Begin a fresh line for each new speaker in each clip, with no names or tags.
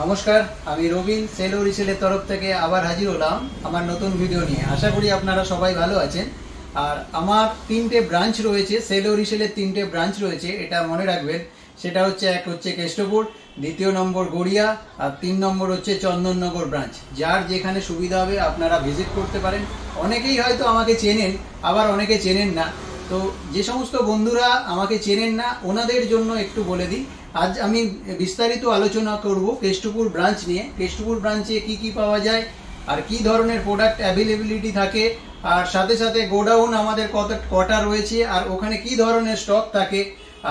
নমস্কার, আমি রবিন সেল ও রিসেলের তরফ থেকে আবার হাজির হলাম আমার নতুন ভিডিও নিয়ে। আশা করি আপনারা সবাই ভালো আছেন। আর আমার তিনটে ব্রাঞ্চ রয়েছে, সেল ও রিসেলের তিনটে ব্রাঞ্চ রয়েছে, এটা মনে রাখবেন। সেটা হচ্ছে, এক হচ্ছে কেষ্টপুর, দ্বিতীয় নম্বর গড়িয়া, আর 3 নম্বর হচ্ছে চন্দননগর ব্রাঞ্চ। যার যেখানে সুবিধা হবে আপনারা ভিজিট করতে পারেন। অনেকেই হয়তো আমাকে চেনেন, আবার অনেকে চেনেন না। তো যে সমস্ত বন্ধুরা আমাকে চেনেন না ওনাদের জন্য একটু বলে দিই, আজ আমি বিস্তারিত আলোচনা করব কেষ্টপুর ব্রাঞ্চ নিয়ে। কেষ্টপুর ব্রাঞ্চে কি কি পাওয়া যায় আর কি ধরনের প্রোডাক্ট অ্যাভেলেবিলিটি থাকে, আর সাথে সাথে গোডাউন আমাদের কটা রয়েছে, আর ওখানে কি ধরনের স্টক থাকে,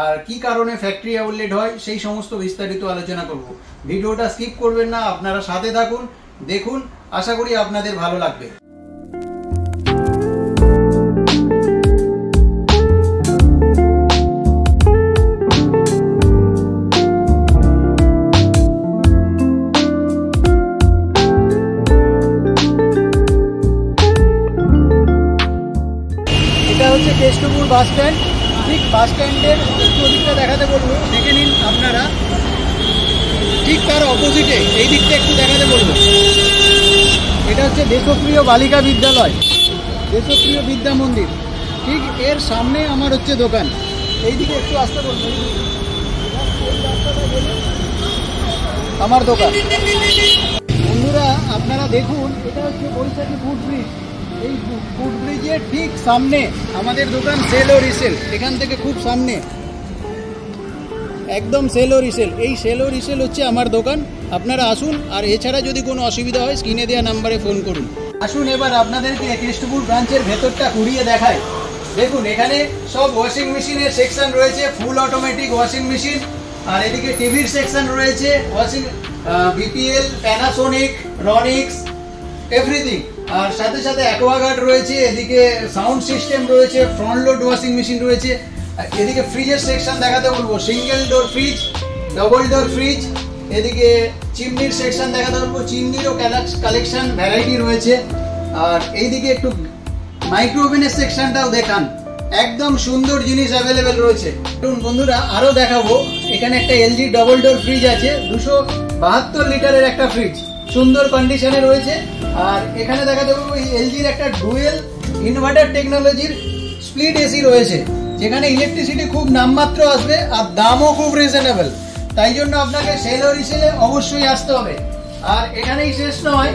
আর কি কারণে ফ্যাক্টরি আউটলেট হয়, সেই সমস্ত বিস্তারিত আলোচনা করব। ভিডিওটা স্কিপ করবেন না, আপনারা সাথে থাকুন, দেখুন। আশা করি আপনাদের ভালো লাগবে। এটা হচ্ছে কেষ্টপুর বাস স্ট্যান্ড। ঠিক বাস স্ট্যান্ডের একটু ওদিকটা দেখাতে বলবো, দেখে নিন আপনারা। ঠিক তার অপোজিটে এই দিকটা একটু দেখাতে বলবো। এটা হচ্ছে দেশপ্রিয় বালিকা বিদ্যালয়, দেশপ্রিয় বিদ্যা মন্দির। ঠিক এর সামনে আমার হচ্ছে দোকান। এই দিকে একটু আসতে বলবো, আমার দোকান। বন্ধুরা আপনারা দেখুন, এটা হচ্ছে বৈশাখী ফুট ব্রিজ। এই ফুট ব্রিজের ঠিক সামনে আমাদের দোকান সেল ও রিসেল। এখান থেকে খুব সামনে একদম সেল ও রিসেল। এই সেল ও রিসেল হচ্ছে আমার দোকান। আপনারা আসুন, আর এছাড়া যদি কোনো অসুবিধা হয় স্ক্রিনে দেওয়া নাম্বারে ফোন করুন। আসুন এবার আপনাদেরকে কেষ্টপুর ব্রাঞ্চের ভেতরটা ঘুরিয়ে দেখায়। দেখুন এখানে সব ওয়াশিং মেশিনের সেকশন রয়েছে, ফুল অটোমেটিক ওয়াশিং মেশিন। আর এদিকে টিভির সেকশন রয়েছে, ওয়াশিং বিপিএল, প্যানাসোনিক, রনিক্স, এভরিথিং। আর সাথে সাথে অ্যাকোয়াগার্ড রয়েছে, এদিকে সাউন্ড সিস্টেম রয়েছে, ফ্রন্ট লোড ওয়াশিং মেশিন রয়েছে। এদিকে ফ্রিজের সেকশন দেখাতে বলবো, single door fridge, double door fridge. এদিকে চিমনির সেকশন দেখাতে বলবো, চিমনিরও কালেকশন ভ্যারাইটি রয়েছে। আর এইদিকে একটু মাইক্রো ওভেনের সেকশনটাও দেখান, একদম সুন্দর জিনিস অ্যাভেলেবেল রয়েছে। বন্ধুরা আরও দেখাবো, এখানে একটা এলজি ডবল ডোর ফ্রিজ আছে, 272 লিটারের একটা ফ্রিজ, সুন্দর কন্ডিশনে রয়েছে। আর এখানে দেখাতে পাবো এই এলজির একটা ডুয়েল ইনভার্টার টেকনোলজির স্প্লিট এসি রয়েছে, যেখানে ইলেকট্রিসিটি খুব নামমাত্র আসবে আর দামও খুব রিজনেবল। তাই জন্য আপনাকে সেল ও রিসেলে অবশ্যই আসতে হবে। আর এখানেই শেষ নয়,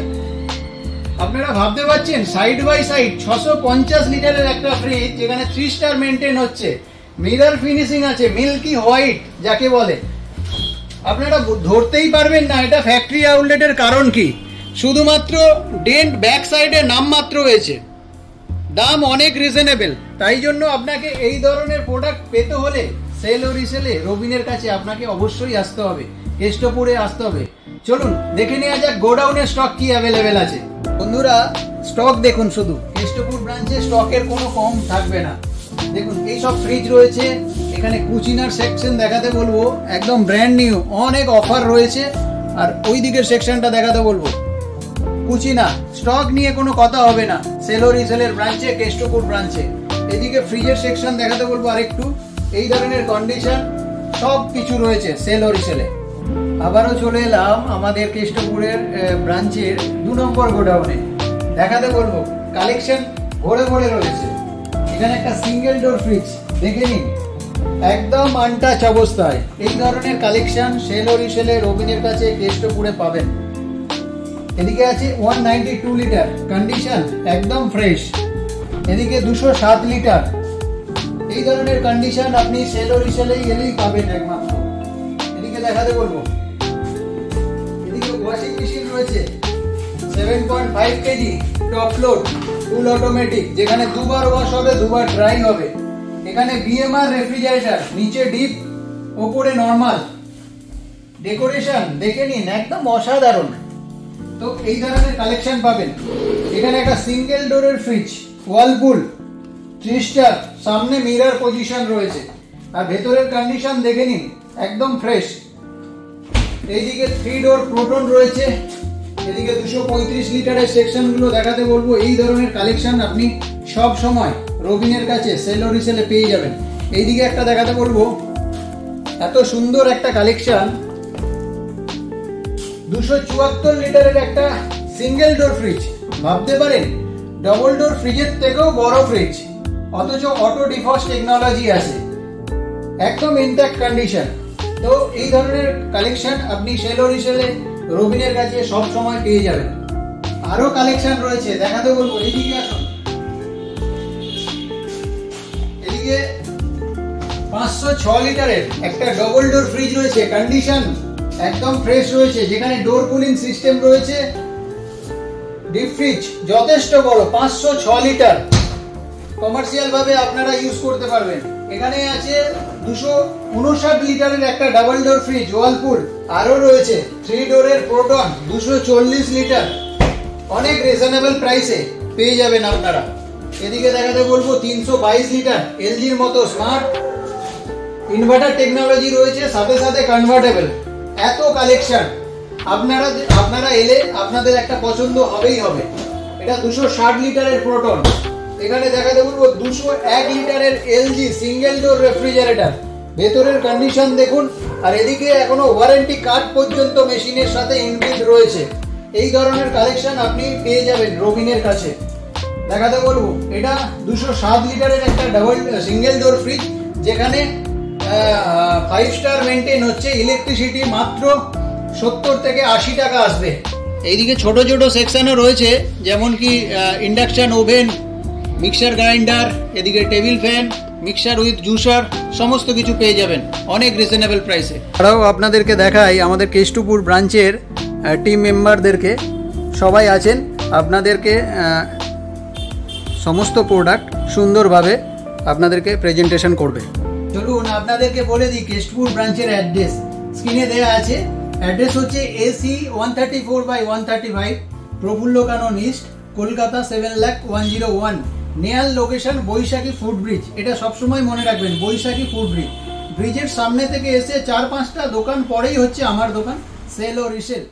আপনারা ভাবতে পারছেন সাইড বাই সাইড 650 লিটারের একটা ফ্রিজ, যেখানে 3 স্টার মেনটেন হচ্ছে, মিরর ফিনিশিং আছে, মিল্কি হোয়াইট যাকে বলে। আপনারা ধরতেই পারবেন না এটা ফ্যাক্টরি আউটলেটের। কারণ কি? শুধুমাত্র ডেন্ট ব্যাক সাইডে নামমাত্র হয়েছে, দাম অনেক রিজনেবল। তাই জন্য আপনাকে এই ধরনের প্রোডাক্ট পেতে হলে সেল ও রিসেলে রবিনের কাছে আপনাকে অবশ্যই আসতে হবে, কেষ্টপুরে আসতে হবে। চলুন দেখে নেওয়া যাক গোডাউনের স্টক কি অ্যাভেলেবেল আছে। বন্ধুরা স্টক দেখুন, শুধু কেষ্টপুর ব্রাঞ্চে স্টকের কোনো কম থাকবে না। দেখুন এই সব ফ্রিজ রয়েছে, এখানে কুচিনার সেকশন দেখাতে বলবো, একদম ব্র্যান্ড নিউ, অনেক অফার রয়েছে। আর ওই দিকের সেকশনটা দেখাতে বলবো, কুচিনা স্টক নিয়ে কোনো কথা হবে না সেল ও রিসেলের ব্রাঞ্চে, কেষ্টপুর ব্রাঞ্চে। এদিকে ফ্রিজের সেকশন দেখাতে বলবো আরেকটু, এই ধরনের কন্ডিশন সব কিছু রয়েছে সেল ও রিসেলে। আবারও চলে এলাম আমাদের কেষ্টপুরের ব্রাঞ্চের 2 নম্বর গোডাউনে। দেখাতে বলবো কালেকশন ভরে ভরে রয়েছে। এখানে একটা সিঙ্গেল ডোর ফ্রিজ দেখে নিন, একদম আনটাচ অবস্থায়। এই ধরনের কালেকশন সেল ও রিসেলে রবিনের কাছে কেষ্টপুরে পাবেন। এদিকে আছে 192 লিটার, কন্ডিশন একদম ফ্রেশ। এদিকে 207 লিটার, এই ধরনের কন্ডিশন আপনি সেল ও রিসেলেই এলেই পাবেন একমাত্র। এদিকে দেখাতে বলবো, এদিকে ওয়াশিং মেশিন রয়েছে 7.5 KG top load, full automatic, যেখানে 2 বার ওয়াশ হবে, 2 বার ড্রাই হবে। এখানে বিএমআর রেফ্রিজারেটর, নিচে ডিপ, ওপরে নরমাল। ডেকোরেশন দেখে নিন, একদম অসাধারণ। তো এই ধরনের কালেকশন পাবেন। এখানে একটা সিঙ্গেল ডোরের ফ্রিজ, ওয়ালপুল, 3 স্টার, সামনে মিরর পজিশন রয়েছে। আর ভেতরের কন্ডিশন দেখে নিন, একদম ফ্রেশ। এইদিকে 3 ডোর প্রোটন রয়েছে। এদিকে 235 লিটারের সেকশনগুলো দেখাতে বলবো। এই ধরনের কালেকশন আপনি সব সময় রবিনের কাছে সেল ও রিসেলে পেয়ে যাবেন। এইদিকে একটা দেখাতে বলবো, এত সুন্দর একটা কালেকশন 274 লিটারের একটা সিঙ্গেল ডোর ফ্রিজ। ভাবতে পারেন ডবল ডোর ফ্রিজের থেকেও বড় ফ্রিজ, অথচ অটো ডিফ্রস্ট টেকনোলজি আছে, একদম ইনট্যাক্ট কন্ডিশন। তো এই ধরনের কালেকশন আপনি সেলো রিসেলে রবিনের কাছে সব সময় পেয়ে যাবেন। আরো কালেকশন রয়েছে, দেখাতে বলবো। এইদিকে আসুন, এদিকে 506 লিটারের একটা ডবল ডোর ফ্রিজ রয়েছে, কন্ডিশন একদম ফ্রেশ রয়েছে, যেখানে ডোর কুলিং সিস্টেম রয়েছে। ডিপ ফ্রিজ যথেষ্ট বড়, 506 লিটার, কমার্শিয়াল ভাবে আপনারা ইউজ করতে পারবেন। এখানে আছে 259 লিটারের একটা ডাবল ডোর ফ্রিজ ওয়ালপুল, আরো রয়েছে 3 ডোরের প্রোটন 240 লিটার, অনেক রিজনেবল প্রাইসে পেয়ে যাবেন আপনারা। এদিকে দেখাতে বলবো 322 লিটার এলজির মতো স্মার্ট ইনভার্টার টেকনোলজি রয়েছে, সাথে সাথে কনভার্টেবল। এত কালেকশন আপনারা এলে আপনাদের একটা পছন্দ হবেই হবে। এটা 260 লিটারের প্রোটন। এখানে দেখাতে বলবো 201 লিটারের এলজি সিঙ্গেল ডোর রেফ্রিজারেটর, ভেতরের কন্ডিশন দেখুন। আর এদিকে এখনো ওয়ারেন্টি কার্ড পর্যন্ত মেশিনের সাথে ইনবিল্ট রয়েছে। এই ধরনের কালেকশন আপনি পেয়ে যাবেন রবিনের কাছে। দেখাতে বলবো এটা 207 লিটারের একটা ডাবল সিঙ্গেল ডোর ফ্রিজ, যেখানে 5 স্টার মেনটেন হচ্ছে, ইলেকট্রিসিটি মাত্র 70 থেকে 80 টাকা আসবে। এইদিকে ছোট ছোট সেকশনও রয়েছে, যেমন কি ইন্ডাকশন ওভেন, মিক্সার গ্রাইন্ডার, এদিকে table fan, mixer with juicer, সমস্ত কিছু পেয়ে যাবেন অনেক রিজনেবল প্রাইসে। এছাড়াও আপনাদেরকে দেখাই আমাদের কেষ্টপুর ব্রাঞ্চের টিম মেম্বারদেরকে, সবাই আছেন, আপনাদেরকে সমস্ত প্রোডাক্ট সুন্দরভাবে আপনাদেরকে প্রেজেন্টেশন করবে। চলুন আপনাদেরকে বলে দিই কেষ্টপুর ব্রাঞ্চের অ্যাড্রেস স্ক্রিনে দেওয়া আছে। অ্যাড্রেস হচ্ছে AC 134/135 প্রফুল্ল কানন ইস্ট, কলকাতা 7,01,001। নেয়াল লোকেশন বৈশাখী ফুড ব্রিজ। এটা সবসময় মনে রাখবেন, বৈশাখী ফুড ব্রিজ। ব্রিজের সামনে থেকে এসে 4-5টা দোকান পরেই হচ্ছে আমার দোকান সেলো রিসেল।